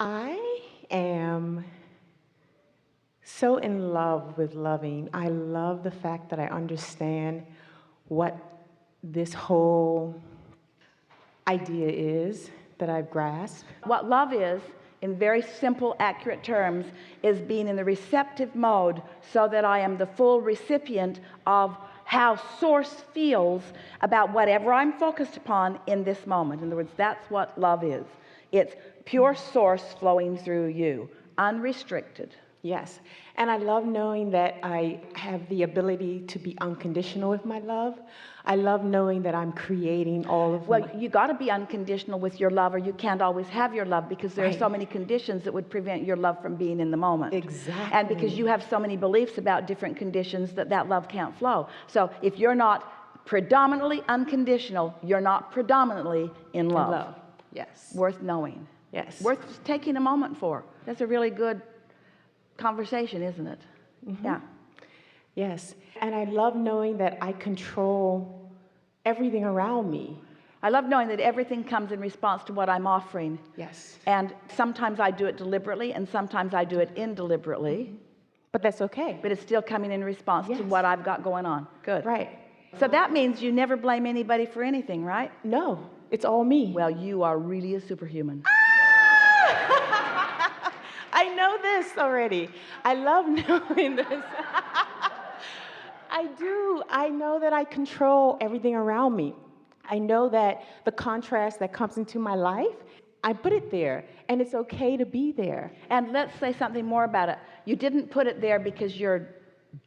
I am so in love with loving. I love the fact that I understand what this whole idea is that I've grasped. What love is, in very simple, accurate terms, is being in the receptive mode so that I am the full recipient of how Source feels about whatever I'm focused upon in this moment. In other words, that's what love is. It's pure Source flowing through you, unrestricted. Yes, and I love knowing that I have the ability to be unconditional with my love. I love knowing that I'm creating all of Well, you got to be unconditional with your love, or you can't always have your love, because there are so many conditions that would prevent your love from being in the moment. Exactly. And because you have so many beliefs about different conditions that love can't flow. So if you're not predominantly unconditional, you're not predominantly in love. love. Yes. Worth knowing. Yes. Worth taking a moment for. That's a really good conversation, isn't it? Yeah. Yes, and I love knowing that I control everything around me. I love knowing that everything comes in response to what I'm offering. Yes. And sometimes I do it deliberately, and sometimes I do it indeliberately. But that's okay. But it's still coming in response to what I've got going on. Good. Right. So that means you never blame anybody for anything, right? No, it's all me. Well, you are really a superhuman. I know this already. I love knowing this. I do. I know that I control everything around me. I know that the contrast that comes into my life, I put it there, and it's okay to be there. And let's say something more about it. You didn't put it there because you're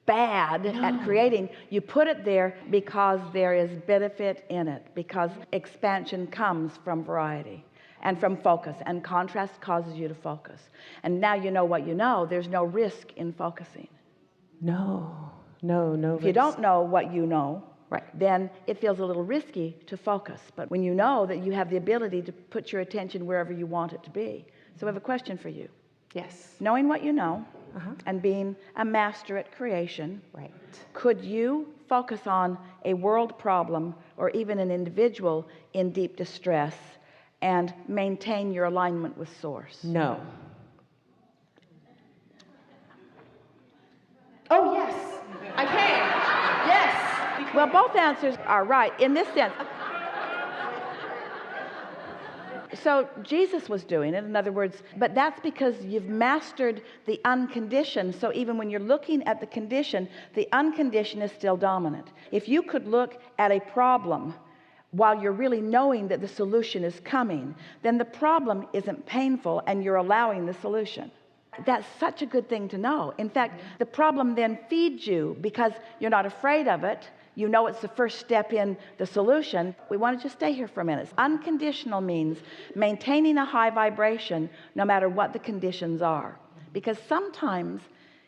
bad at creating. You put it there because there is benefit in it, because expansion comes from variety and from focus, and contrast causes you to focus. And now you know what you know. There's no risk in focusing. No If you don't know what you know, right, then it feels a little risky to focus. But when you know that you have the ability to put your attention wherever you want it to be. So I have a question for you. Yes. Knowing what you know and being a master at creation, right, could you focus on a world problem or even an individual in deep distress and maintain your alignment with Source? No. Oh, yes, I can. Yes. Well, both answers are right in this sense. So Jesus was doing it, in other words, but that's because you've mastered the unconditioned. So even when you're looking at the condition, the unconditioned is still dominant. If you could look at a problem while you're really knowing that the solution is coming, then the problem isn't painful and you're allowing the solution. That's such a good thing to know. In fact, the problem then feeds you because you're not afraid of it. You know it's the first step in the solution. We want to just stay here for a minute. Unconditional means maintaining a high vibration no matter what the conditions are. Because sometimes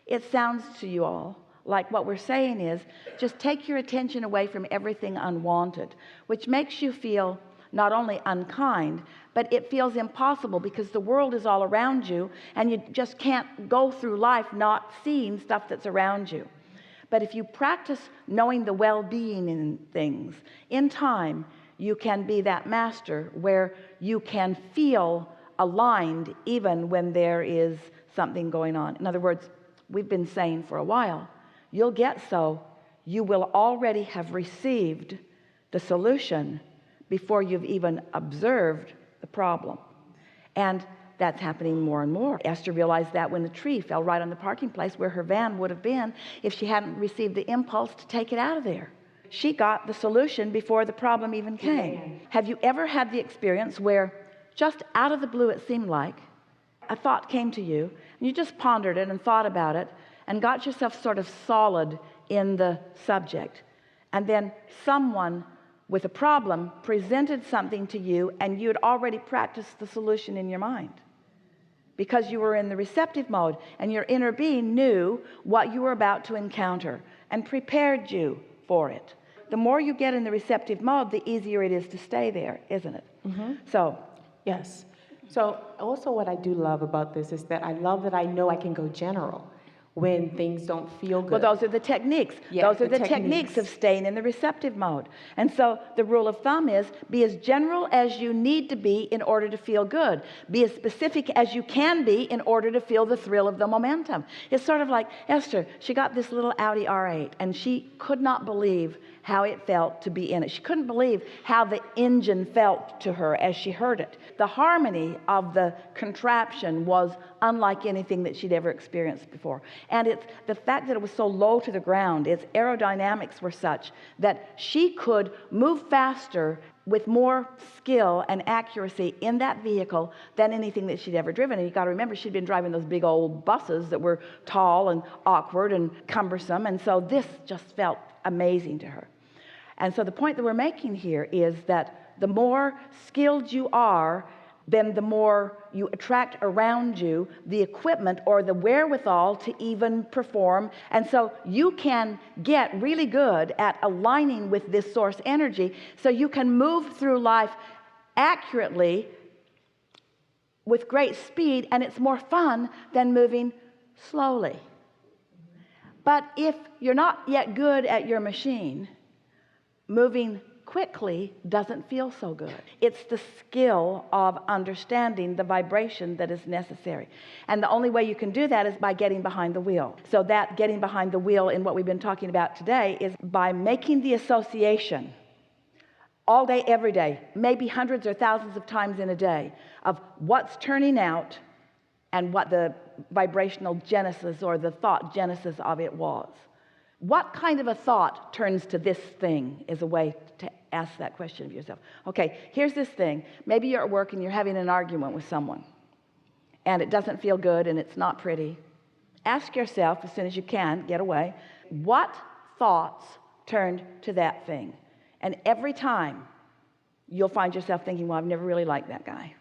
it sounds to you all like what we're saying is just take your attention away from everything unwanted, which makes you feel not only unkind, but it feels impossible because the world is all around you and you just can't go through life not seeing stuff that's around you. But if you practice knowing the well-being in things, in time, you can be that master where you can feel aligned even when there is something going on. In other words, we've been saying for a while, you'll get so you will already have received the solution before you've even observed the problem. And that's happening more and more. Esther realized that when the tree fell right on the parking place where her van would have been if she hadn't received the impulse to take it out of there. She got the solution before the problem even came. Have you ever had the experience where just out of the blue it seemed like a thought came to you and you just pondered it and thought about it and got yourself sort of solid in the subject, and then someone with a problem presented something to you and you'd already practiced the solution in your mind because you were in the receptive mode and your inner being knew what you were about to encounter and prepared you for it. The more you get in the receptive mode, the easier it is to stay there, isn't it? So yes. So also what I do love about this is that I love that I know I can go general. when things don't feel good. Well, those are the techniques. Yeah, Those are the techniques of staying in the receptive mode. And so the rule of thumb is be as general as you need to be in order to feel good. Be as specific as you can be in order to feel the thrill of the momentum. It's sort of like Esther. She got this little Audi R8 and she could not believe how it felt to be in it. She couldn't believe how the engine felt to her as she heard it. The harmony of the contraption was unlike anything that she'd ever experienced before. And it's the fact that it was so low to the ground, its aerodynamics were such that she could move faster with more skill and accuracy in that vehicle than anything that she'd ever driven. And you got to remember, she'd been driving those big old buses that were tall and awkward and cumbersome. And so this just felt amazing to her. And so the point that we're making here is that the more skilled you are, then the more you attract around you the equipment or the wherewithal to even perform. And so you can get really good at aligning with this source energy so you can move through life accurately with great speed, and it's more fun than moving slowly. But if you're not yet good at your machine, moving quickly doesn't feel so good. It's the skill of understanding the vibration that is necessary. And the only way you can do that is by getting behind the wheel. So that getting behind the wheel in what we've been talking about today is by making the association all day, every day, maybe hundreds or thousands of times in a day, of what's turning out and what the vibrational genesis or the thought genesis of it was. What kind of a thought turns to this thing is a way to ask that question of yourself. Okay, here's this thing. Maybe you're at work and you're having an argument with someone and it doesn't feel good and it's not pretty. Ask yourself as soon as you can, get away, what thoughts turned to that thing? And every time you'll find yourself thinking, well, I've never really liked that guy.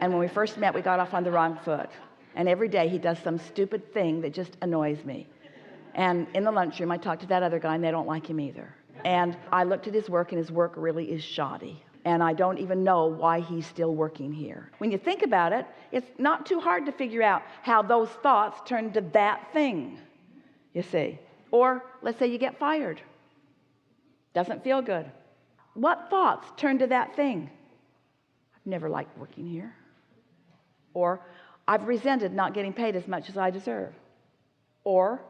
And when we first met, we got off on the wrong foot. And every day he does some stupid thing that just annoys me. And in the lunchroom, I talked to that other guy, and they don't like him either. And I looked at his work, and his work really is shoddy. And I don't even know why he's still working here. When you think about it, it's not too hard to figure out how those thoughts turn to that thing, you see. Or let's say you get fired. Doesn't feel good. What thoughts turn to that thing? I've never liked working here. Or I've resented not getting paid as much as I deserve. Or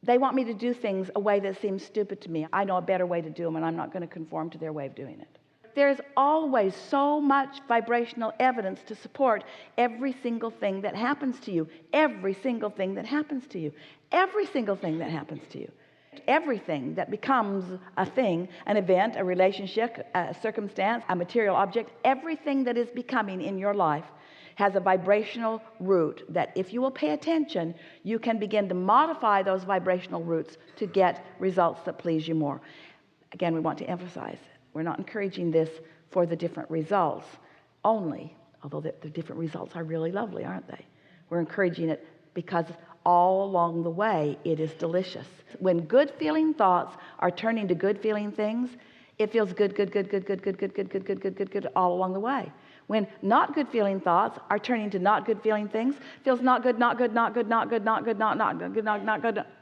they want me to do things a way that seems stupid to me. I know a better way to do them, and I'm not going to conform to their way of doing it. There's always so much vibrational evidence to support every single thing that happens to you. Every single thing that happens to you. Every single thing that happens to you. Everything that becomes a thing, an event, a relationship, a circumstance, a material object, everything that is becoming in your life has a vibrational root that if you will pay attention, you can begin to modify those vibrational roots to get results that please you more. Again, we want to emphasize, we're not encouraging this for the different results only, although the different results are really lovely, aren't they? We're encouraging it because all along the way, it is delicious. When good feeling thoughts are turning to good feeling things, it feels good all along the way. When not good feeling thoughts are turning to not good feeling things, feels not good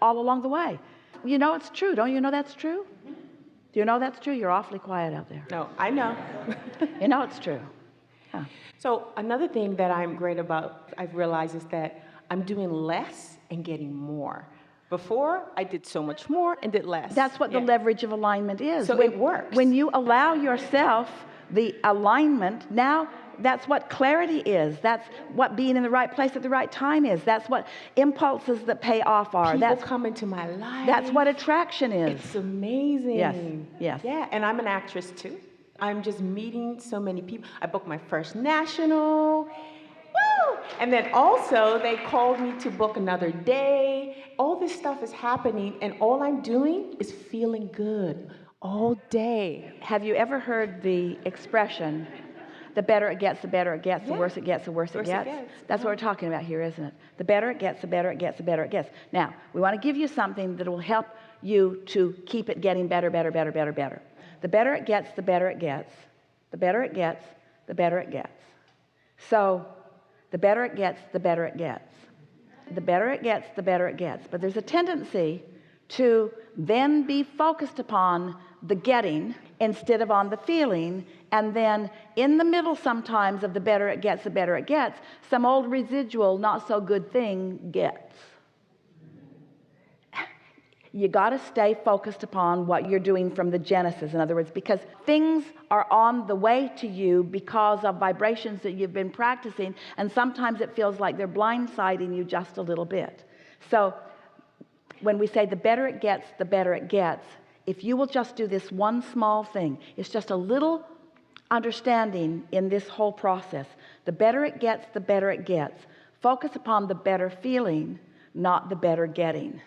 all along the way. You know it's true. Don't you know that's true? Do you know that's true? You're awfully quiet out there. No, I know. You know it's true. Yeah. So another thing that I'm great about, I've realized, is that I'm doing less and getting more. Before, I did so much more and did less. That's what the leverage of alignment is. So it works. When you allow yourself the alignment, now that's what clarity is. That's what being in the right place at the right time is. That's what impulses that pay off are. People come into my life. That's what attraction is. It's amazing. Yes. Yeah, and I'm an actress too. I'm just meeting so many people. I booked my first national. Woo! And then also they called me to book another day. All this stuff is happening, and all I'm doing is feeling good all day. Have you ever heard the expression, the better it gets, the better it gets, the worse it gets, the worse it gets? That's what we're talking about here, isn't it? The better it gets, the better it gets, the better it gets. Now, we want to give you something that will help you to keep it getting better. The better it gets, the better it gets. The better it gets, the better it gets. So, the better it gets, the better it gets. The better it gets, the better it gets. But there's a tendency to then be focused upon the getting instead of on the feeling, and then in the middle sometimes of the better it gets, the better it gets, some old residual not so good thing gets. You got to stay focused upon what you're doing from the genesis. In other words, because things are on the way to you because of vibrations that you've been practicing, and sometimes it feels like they're blindsiding you just a little bit. So when we say the better it gets, the better it gets, if you will just do this one small thing, it's just a little understanding in this whole process. The better it gets, the better it gets. Focus upon the better feeling, not the better getting.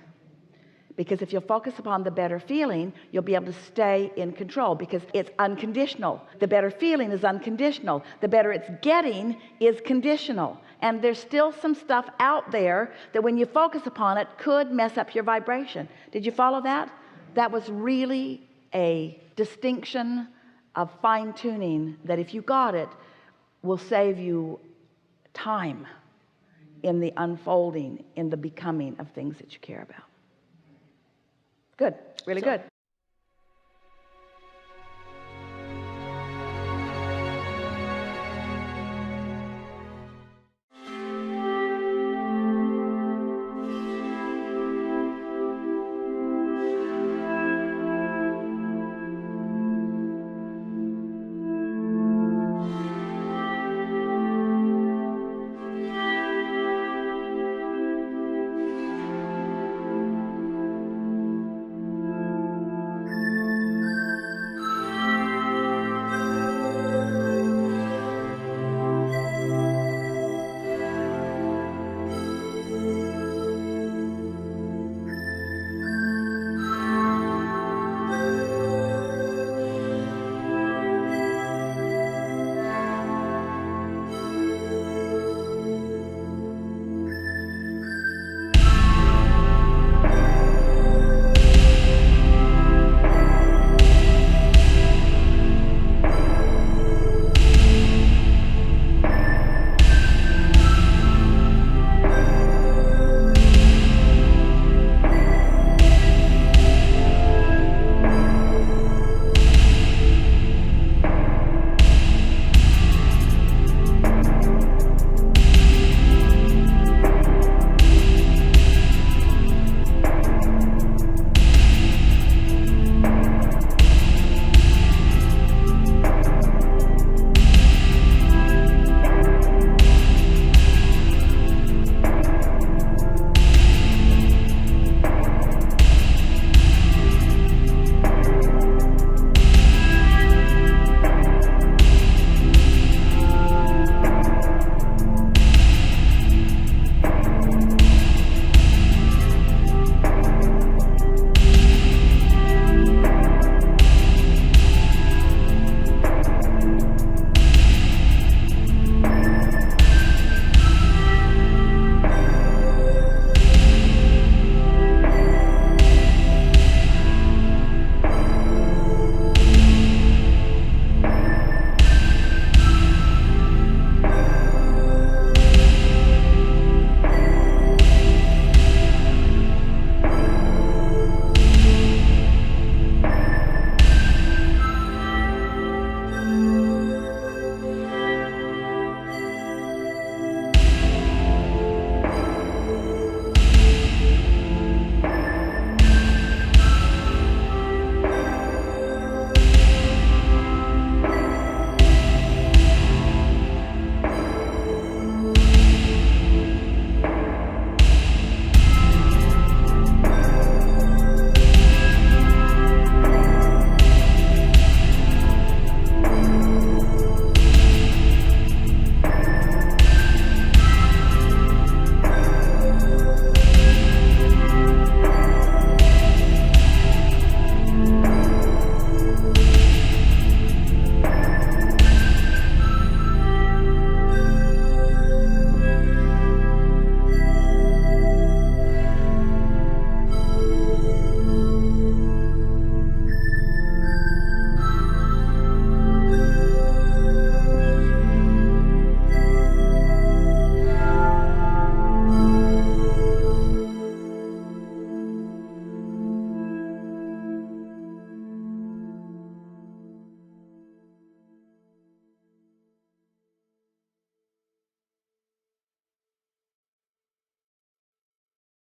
Because if you'll focus upon the better feeling, you'll be able to stay in control, because it's unconditional. The better feeling is unconditional. The better it's getting is conditional. And there's still some stuff out there that when you focus upon it could mess up your vibration. Did you follow that? That was really a distinction of fine-tuning that, if you got it, will save you time in the unfolding, in the becoming of things that you care about. Good, really good.